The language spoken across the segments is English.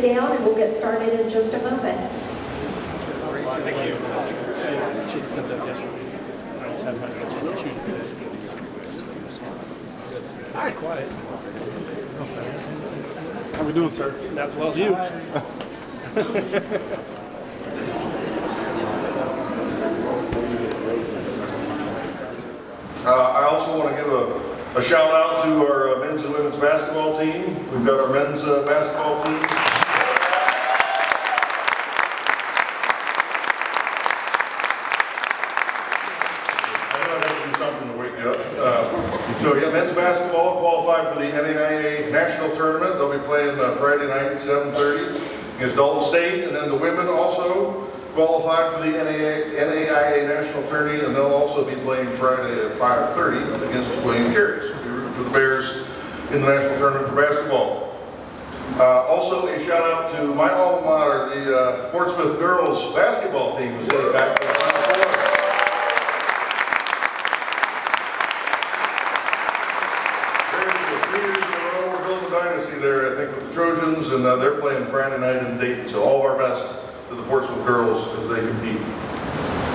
down and we'll get started in just a moment. Thank you. Hi, quiet. How we doing, sir? As well as you. I also want to give a shout out to our men's and women's basketball team. We've got our men's basketball team. I know I have to do something to wake you up. So yeah, men's basketball qualified for the NCAA national tournament. They'll be playing Friday night at 7:30 against Dalton State, and then the women also qualified for the NAIA national tourney, and they'll also be playing Friday at 5:30 against William Carey. So we'll be rooting for the Bears in the national tournament for basketball. Also a shout out to my alma mater, the Portsmouth girls basketball team was headed back to the Final Four. Very good. 3 years in a row, we're building a dynasty there, I think, with the Trojans, and they're playing Friday night in Dayton. So all of our best to the Portsmouth girls as they compete.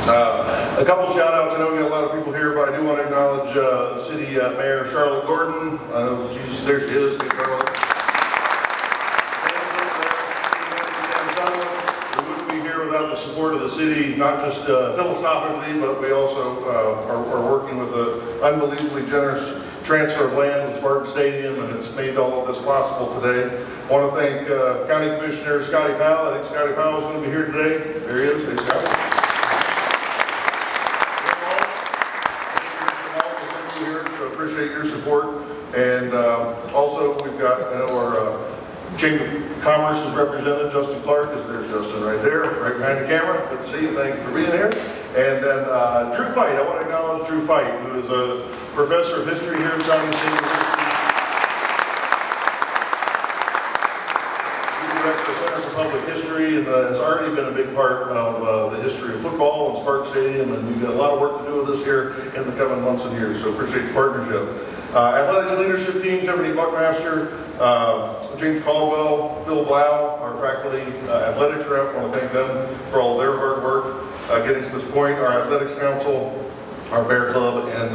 A couple shout outs. I know we got a lot of people here, but I do want to acknowledge City Mayor Charlotte Gordon. I know there she is. Hey, Charlotte. We wouldn't be here without the support of the city, not just philosophically, but we also are working with an unbelievably generous transfer of land with Spartan Stadium, and it's made all of this possible today. I want to thank County Commissioner Scotty Powell. I think Scotty Powell is going to be here today. There he is. Hey, Scotty. So appreciate your support. And also we've got our Chamber of Commerce is represented. Justin Clark is there's Justin right there, right behind the camera. Good to see you. Thank you for being here. And then Drew Fight. I want to acknowledge Drew Fight, who is a professor of history here at Shawnee State University. He directs the Center for Public History and has already been a big part of the history of football and Spark Stadium, and we've got a lot of work to do with this here in the coming months and years, so appreciate the partnership. Athletics leadership team, Tiffany Buckmaster, James Caldwell, Phil Blau, our faculty athletics rep. I want to thank them for all their hard work getting to this point. Our athletics council, our Bear Club, and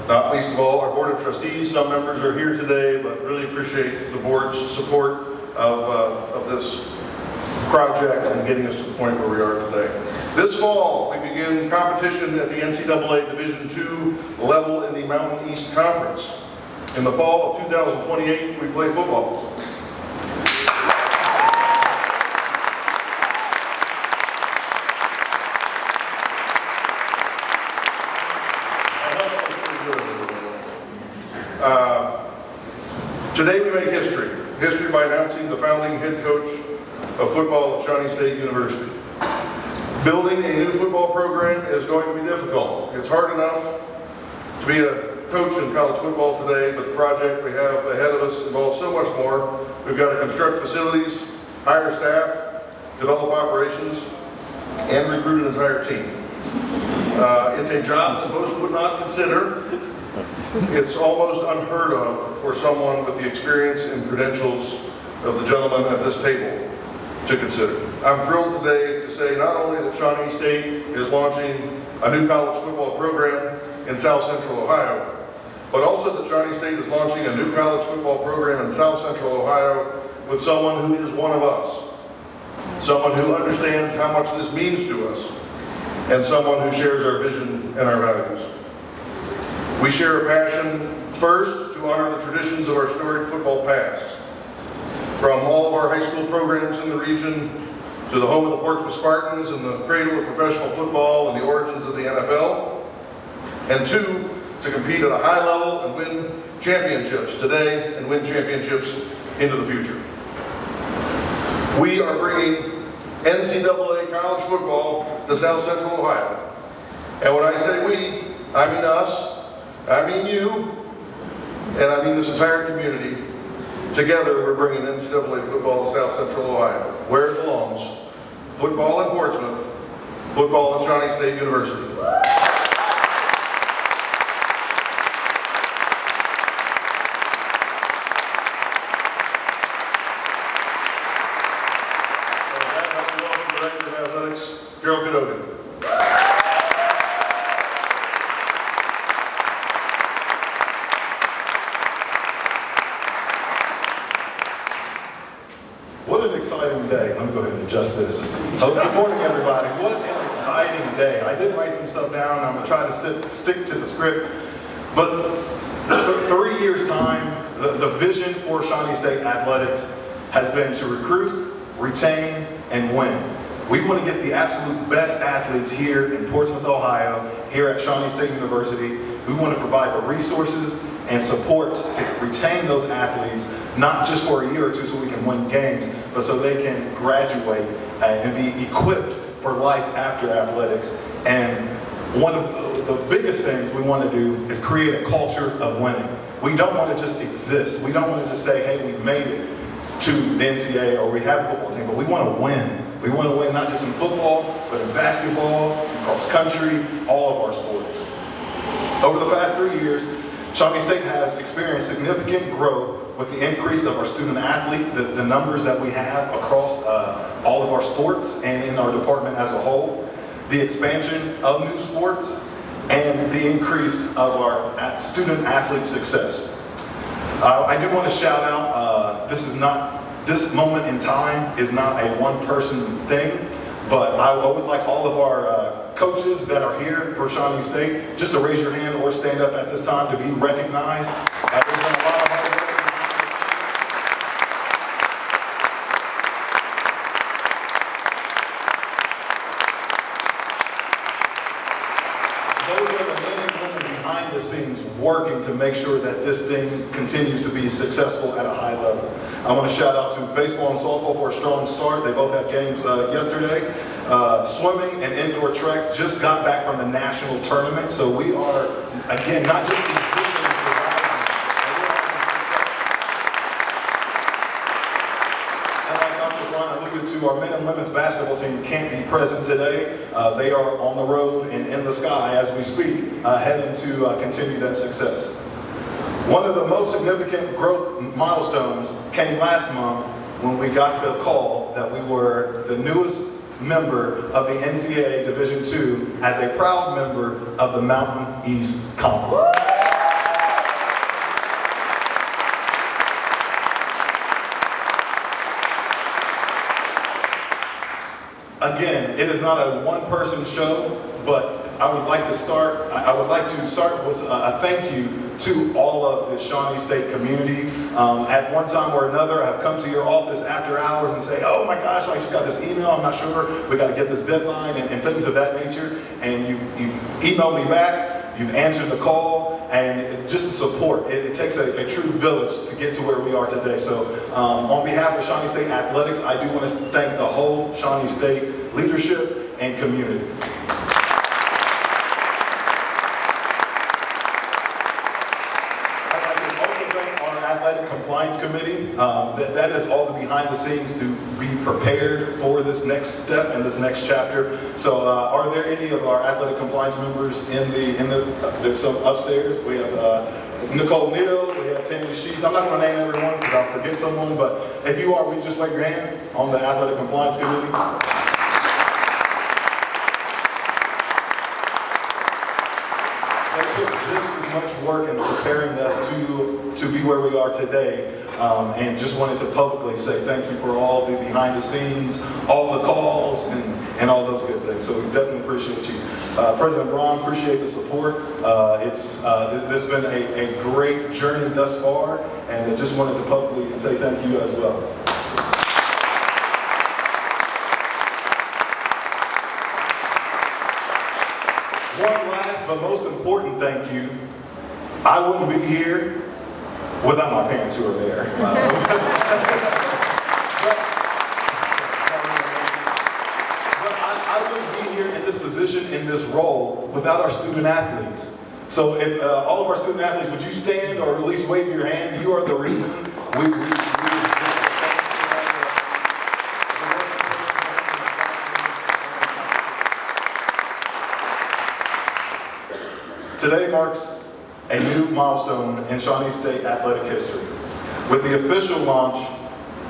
not least of all, our board of trustees. Some members are here today, but really appreciate the board's support of this project and getting us to the point where we are today. This fall, we begin competition at the NCAA Division II level in the Mountain East Conference. In the fall of 2028, we play football. Today we make history. History by announcing the founding head coach of football at Shawnee State University. Building a new football program is going to be difficult. It's hard enough to be a coach in college football today, but the project we have ahead of us involves so much more. We've got to construct facilities, hire staff, develop operations, and recruit an entire team. It's a job that most would not consider. It's almost unheard of for someone with the experience and credentials of the gentleman at this table to consider. I'm thrilled today to say not only that Shawnee State is launching a new college football program in South Central Ohio, but also that Shawnee State is launching a new college football program in South Central Ohio with someone who is one of us, someone who understands how much this means to us, and someone who shares our vision and our values. We share a passion, first, to honor the traditions of our storied football past. From all of our high school programs in the region, to the home of the Portsmouth Spartans and the cradle of professional football and the origins of the NFL. And two, to compete at a high level and win championships today and win championships into the future. We are bringing NCAA college football to South Central Ohio. And when I say we, I mean us, I mean you, and I mean this entire community. Together, we're bringing NCAA football to South Central Ohio, where it belongs. Football in Portsmouth, football at Shawnee State University. it open. What an exciting day. Let me go ahead and adjust this. Good morning, everybody. What an exciting day. I did write some stuff down. I'm going to try to stick to the script. But for 3 years' time, the vision for Shawnee State Athletics has been to recruit, retain, and win. We want to get the absolute best athletes here in Portsmouth, Ohio, here at Shawnee State University. We want to provide the resources and support to retain those athletes, not just for a year or two so we can win games, but so they can graduate and be equipped for life after athletics. And one of the biggest things we want to do is create a culture of winning. We don't want to just exist. We don't want to just say, hey, we've made it to the NCAA or we have a football team, but we want to win. We want to win not just in football, but in basketball, cross country, all of our sports. Over the past 3 years, Shawnee State has experienced significant growth with the increase of our student athlete, the numbers that we have across all of our sports and in our department as a whole, the expansion of new sports, and the increase of our student athlete success. I do want to shout out, this moment in time is not a one-person thing, but I would like all of our coaches that are here for Shawnee State just to raise your hand or stand up at this time to be recognized. There's been a lot of hard work. Those are the men and women behind the scenes working to make sure that this thing continues to be successful at a high level. I want to shout out to baseball and softball for a strong start. They both had games yesterday. Swimming and indoor track just got back from the national tournament. So we are, again, not just existing and surviving, but we're having success. And like Dr. Brown alluded to, our men and women's basketball team can't be present today. They are on the road and in the sky as we speak, heading to continue that success. One of the most significant growth milestones came last month when we got the call that we were the newest member of the NCAA Division II as a proud member of the Mountain East Conference. Again, it is not a one-person show, but I would like to start with a thank you to all of the Shawnee State community. At one time or another, I've come to your office after hours and say, oh my gosh, I just got this email, I'm not sure, we got to get this deadline and things of that nature. And you emailed me back, you've answered the call, and just the support. It takes a true village to get to where we are today. So on behalf of Shawnee State Athletics, I do want to thank the whole Shawnee State leadership and community. Athletic Compliance Committee, that is all the behind the scenes to be prepared for this next step and this next chapter. So are there any of our athletic compliance members there's some upstairs? We have Nicole Neal, we have Tammy Sheets. I'm not going to name everyone because I'll forget someone, but if you are, will you just wave your hand on the Athletic Compliance Committee? Just as much work in preparing us to be where we are today, and just wanted to publicly say thank you for all the behind the scenes, all the calls, and all those good things. So we definitely appreciate you. President Braun, appreciate the support. This has been a great journey thus far, and I just wanted to publicly say thank you as well. One last but most important thank you. I wouldn't be here without my parents who are there. I wouldn't be here in this position, in this role, without our student athletes. So if all of our student athletes, would you stand or at least wave your hand? You are the reason we exist. Today marks a new milestone in Shawnee State athletic history with the official launch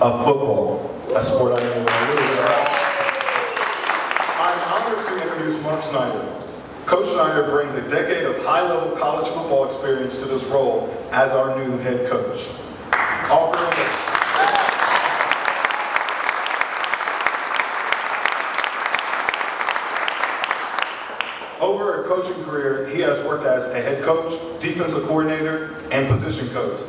of football, a sport I know a little bit about. I'm honored to introduce Mark Snyder. Coach Snyder brings a decade of high-level college football experience to this role as our new head coach. Over a coaching career, he has worked as a head coach, defensive coordinator, and position coach,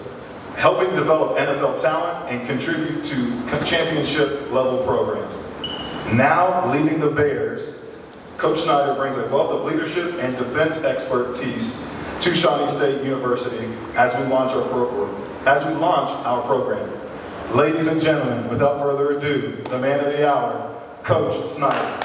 helping develop NFL talent and contribute to championship level programs. Now leading the Bears, Coach Snyder brings a wealth of leadership and defense expertise to Shawnee State University as we launch our program. Ladies and gentlemen, without further ado, the man of the hour, Coach Snyder.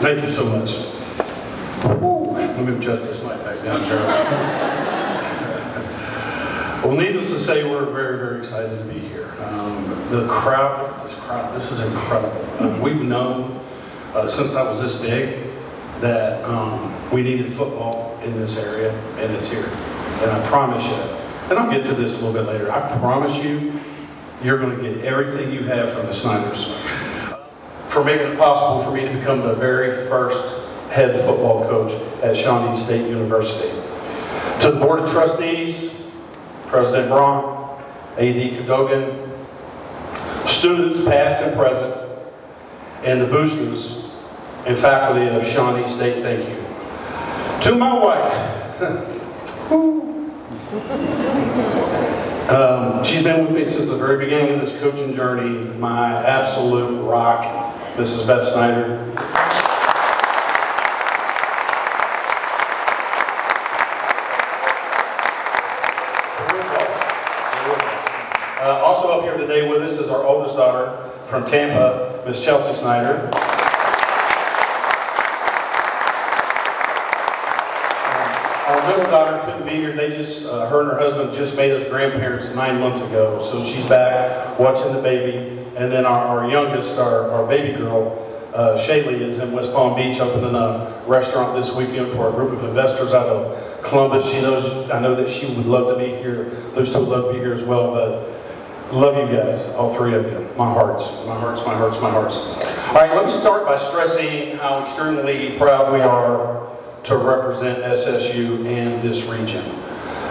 Thank you so much. Let me adjust this mic back down, Gerald. Well, needless to say, we're very, very excited to be here. The crowd, look at this crowd, this is incredible. We've known since I was this big that we needed football in this area, and it's here. And I promise you, and I'll get to this a little bit later, I promise you, you're going to get everything you have from the Snyders. For making it possible for me to become the very first head football coach at Shawnee State University. To the Board of Trustees, President Braun, AD Cadogan, students past and present, and the boosters and faculty of Shawnee State, thank you. To my wife, she's been with me since the very beginning of this coaching journey, my absolute rock, Mrs. Beth Snyder. Also up here today with us is our oldest daughter from Tampa, Miss Chelsea Snyder. Our middle daughter couldn't be here. They just, her and her husband just made us grandparents 9 months ago. So she's back watching the baby. And then our youngest, our baby girl, Shaylee, is in West Palm Beach opening a restaurant this weekend for a group of investors out of Columbus. I know that she would love to be here. Those two would love to be here as well. But love you guys, all three of you. My hearts. All right, let me start by stressing how extremely proud we are to represent SSU and this region.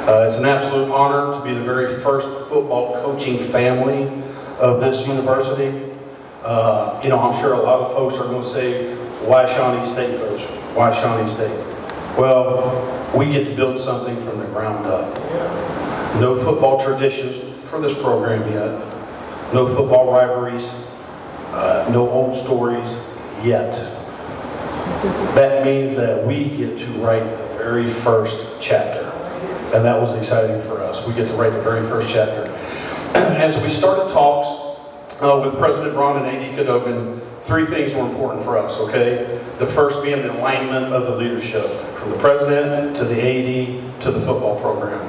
It's an absolute honor to be the very first football coaching family of this university. I'm sure a lot of folks are going to say, why Shawnee State, Coach? Why Shawnee State? Well, we get to build something from the ground up. No football traditions for this program yet. No football rivalries. No old stories yet. That means that we get to write the very first chapter. And that was exciting for us. We get to write the very first chapter. As we started talks with President Braun and AD Cadogan, 3 things were important for us, okay? The first being the alignment of the leadership, from the president to the AD to the football program,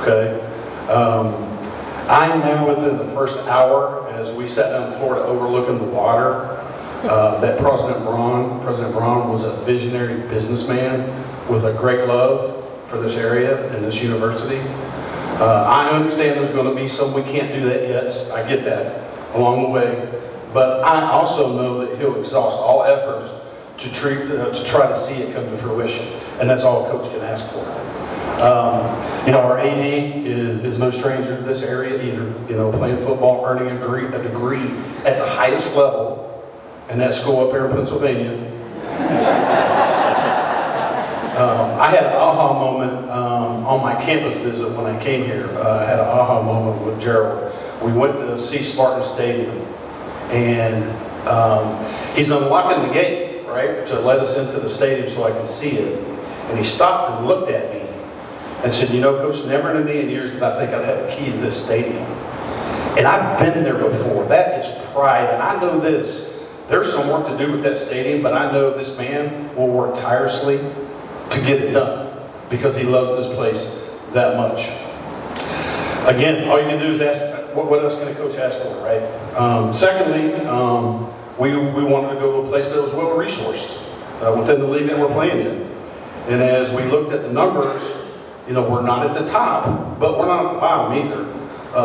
okay? I knew within the first hour, as we sat down in Florida overlooking the water, that President Braun was a visionary businessman with a great love for this area and this university. I understand there's going to be some we can't do that yet. I get that along the way. But I also know that he'll exhaust all efforts to try to see it come to fruition. And that's all a coach can ask for. Our AD is no stranger to this area either. Playing football, earning a degree at the highest level in that school up here in Pennsylvania. I had an aha moment on my campus visit when I came here. I had an aha moment with Gerald. We went to see Spartan Stadium, and he's unlocking the gate, right, to let us into the stadium so I can see it. And he stopped and looked at me and said, Coach, never in a million years did I think I'd have a key to this stadium. And I've been there before. That is pride. And I know this, There's some work to do with that stadium, but I know this man will work tirelessly to get it done because he loves this place that much. Again, all you can do is ask, what else can a coach ask for, right? Secondly, we wanted to go to a place that was well-resourced within the league that we're playing in. And as we looked at the numbers, we're not at the top, but we're not at the bottom either.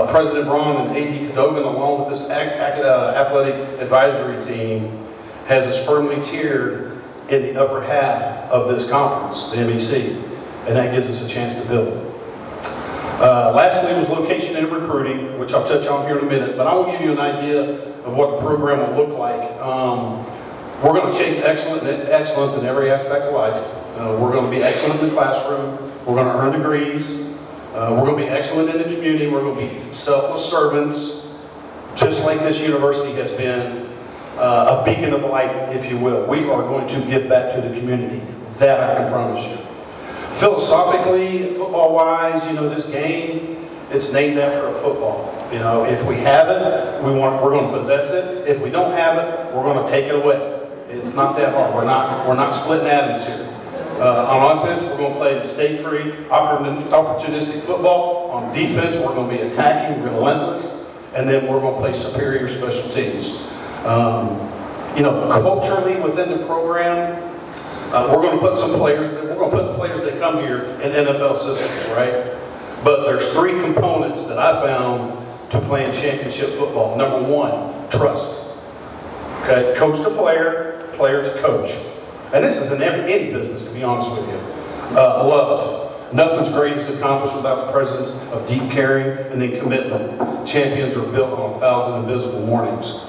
President Braun and A.D. Cadogan, along with this athletic advisory team, has us firmly tiered in the upper half of this conference, the MEC, and that gives us a chance to build. Lastly was location and recruiting, which I'll touch on here in a minute, but I will give you an idea of what the program will look like. We're going to chase excellence in every aspect of life. We're going to be excellent in the classroom. We're going to earn degrees. We're going to be excellent in the community. We're going to be selfless servants, just like this university has been a beacon of light, if you will. We are going to give back to the community. That I can promise you. Philosophically, football-wise, this game, it's named after a football. If we have it, we're going to possess it. If we don't have it, we're going to take it away. It's not that hard. We're not splitting atoms here. On offense, we're going to play mistake-free, opportunistic football. On defense, we're going to be attacking, relentless, and then we're going to play superior special teams. Culturally within the program, we're going to put some players. We're going to put the players that come here in NFL systems, right? But there's three components that I found to playing championship football. Number one, trust. Okay, coach to player, player to coach. And this is in any business, to be honest with you. Love. Nothing's great is accomplished without the presence of deep caring and then commitment. Champions are built on 1,000 invisible mornings.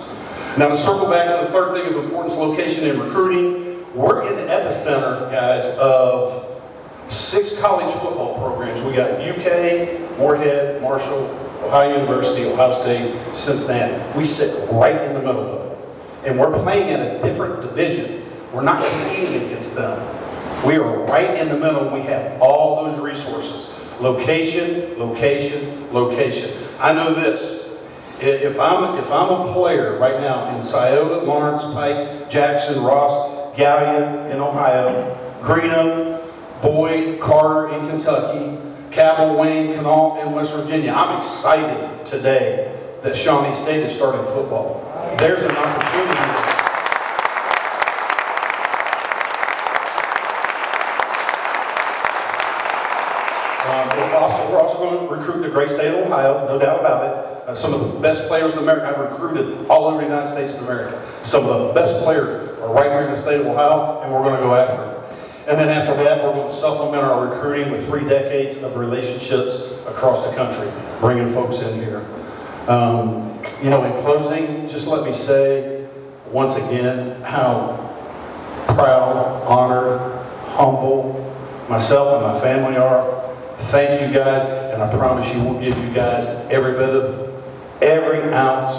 Now to circle back to the third thing of importance, location and recruiting, we're in the epicenter, guys, of 6 college football programs. We got UK, Moorhead, Marshall, Ohio University, Ohio State, Cincinnati. We sit right in the middle of it. And we're playing in a different division. We're not competing against them. We are right in the middle. We have all those resources. Location, location, location. I know this. If I'm a player right now in Scioto, Lawrence, Pike, Jackson, Ross, Gallia in Ohio, Greenup, Boyd, Carter in Kentucky, Cabell, Wayne, Kanawha in West Virginia. I'm excited today that Shawnee State is starting football. There's an opportunity. We're also going to recruit the great state of Ohio, no doubt about it. Some of the best players in America. I've recruited all over the United States of America. Some of the best players are right here in the state of Ohio, and we're going to go after it. And then after that, we're going to supplement our recruiting with 3 decades of relationships across the country, bringing folks in here. In closing, just let me say once again how proud, honored, humble myself and my family are. Thank you guys, and I promise you we'll give you guys every ounce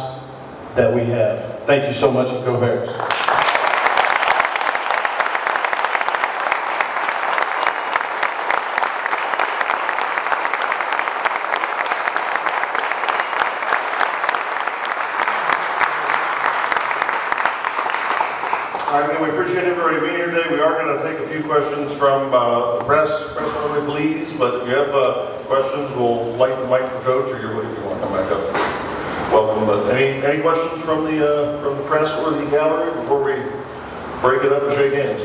that we have. Thank you so much, and go Bears. All right, and we appreciate everybody being here today. We are going to take a few questions from the press only, please. But if you have questions, we'll light the mic for Coach, or if you want to come back up. Welcome. But any questions from the press or the gallery before we break it up and shake hands?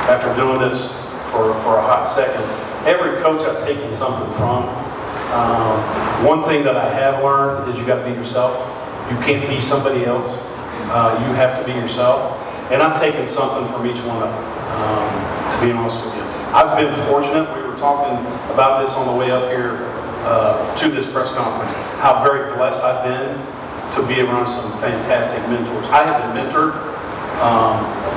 After doing this for a hot second, every coach I've taken something from. One thing that I have learned is you got to be yourself. You can't be somebody else. You have to be yourself. And I've taken something from each one of them, to be honest with you. I've been fortunate. We were talking about this on the way up here to this press conference, how very blessed I've been to be around some fantastic mentors. I have been mentored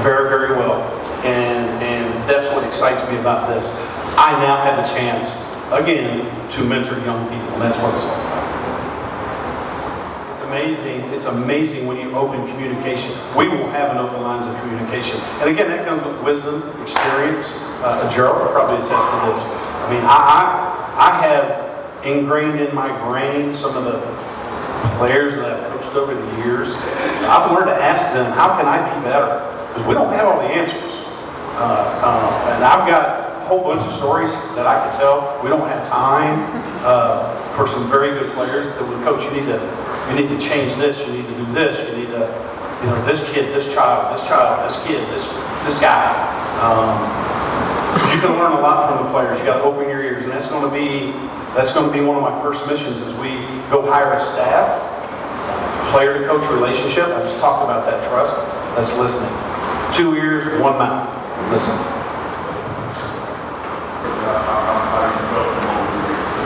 very, very well. And that's what excites me about this. I now have a chance, again, to mentor young people, and that's what it's all about. It's amazing when you open communication. We will have an open lines of communication. And again, that comes with wisdom, experience. Gerald will probably attest to this. I mean, I have ingrained in my brain some of the players that I've coached over the years, I've learned to ask them, how can I be better? Because we don't have all the answers. And I've got a whole bunch of stories that I could tell. We don't have time for some very good players that would coach, you need to change this, you need to do this, you need to, this kid, this child, this kid, this guy. You can learn a lot from the players. You got to open your ears, and that's going to be one of my first missions as we go hire a staff, player to coach relationship. I just talked about that trust. That's listening. 2 ears, 1 mouth. Listen.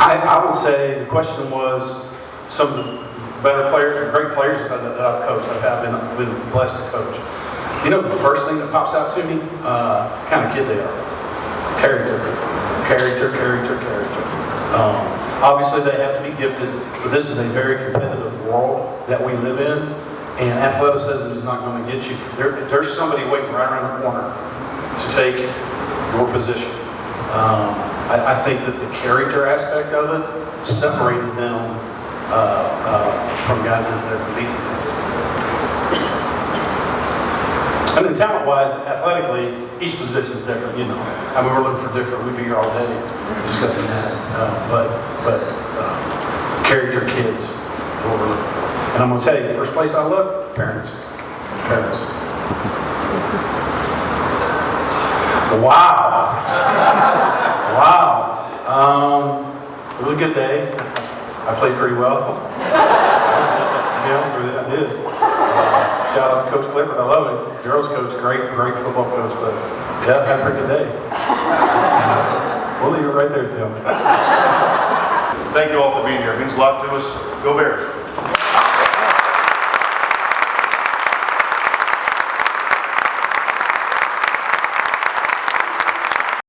I would say the question was some of the better players, great players that I've coached. I've been blessed to coach. The first thing that pops out to me, kind of kid they are. Character. Obviously, they have to be gifted, but this is a very competitive world that we live in, and athleticism is not going to get you. There's somebody waiting right around the corner to take your position. I think that the character aspect of it separated them from guys that they're competing against. And then talent-wise, athletically, each position is different, we're looking for different, we'd be here all day discussing that. But character kids, what we're looking for. And I'm going to tell you, the first place I look, parents. Wow. It was a good day. I played pretty well. I did. Shout out to Coach Clifford, I love him. Girls coach, great football coach, but yeah, had a pretty good day. We'll leave it right there, Tim. Thank you all for being here. It means a lot to us. Go Bears.